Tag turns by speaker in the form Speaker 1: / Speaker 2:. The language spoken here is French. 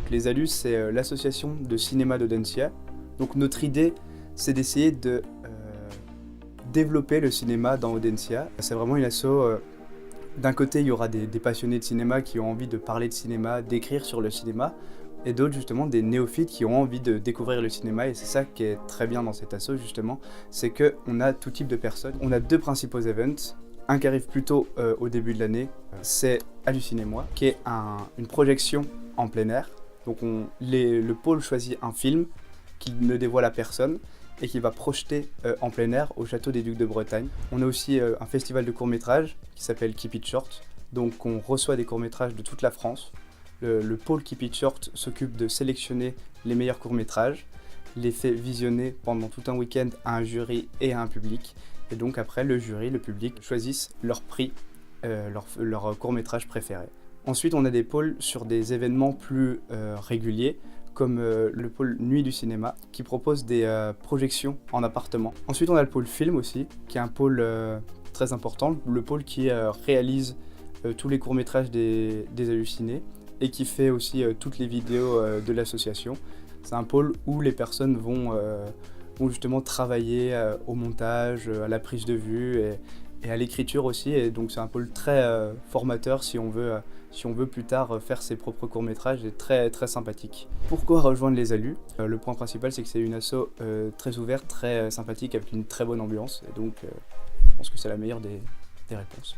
Speaker 1: Les ALUS, c'est l'association de cinéma d'Audencia. Donc notre idée, c'est d'essayer de développer le cinéma dans Audencia. C'est vraiment une asso. D'un côté, il y aura des passionnés de cinéma qui ont envie de parler de cinéma, d'écrire sur le cinéma, et d'autres justement des néophytes qui ont envie de découvrir le cinéma. Et c'est ça qui est très bien dans cette asso justement, c'est qu'on a tout type de personnes. On a deux principaux events. Un qui arrive plutôt au début de l'année, c'est Hallucinez-moi, qui est une projection en plein air. Donc le pôle choisit un film qu'il ne dévoile à personne et qui va projeter en plein air au Château des Ducs de Bretagne. On a aussi un festival de courts-métrages qui s'appelle Keep It Short. Donc on reçoit des courts-métrages de toute la France. Le pôle Keep It Short s'occupe de sélectionner les meilleurs courts-métrages, les fait visionner pendant tout un week-end à un jury et à un public. Et donc après, le jury, le public choisissent leur prix, leur court-métrage préféré. Ensuite, on a des pôles sur des événements plus réguliers, comme le pôle Nuit du cinéma, qui propose des projections en appartement. Ensuite, on a le pôle film aussi, qui est un pôle très important, le pôle qui réalise tous les courts-métrages des hallucinés et qui fait aussi toutes les vidéos de l'association. C'est un pôle où les personnes vont justement travailler au montage, à la prise de vue et à l'écriture aussi. Et donc c'est un pôle très formateur si on veut plus tard faire ses propres courts-métrages et très, très sympathique. Pourquoi rejoindre les ALUS ? Le point principal, c'est que c'est une asso très ouverte, très sympathique, avec une très bonne ambiance. Et donc je pense que c'est la meilleure des réponses.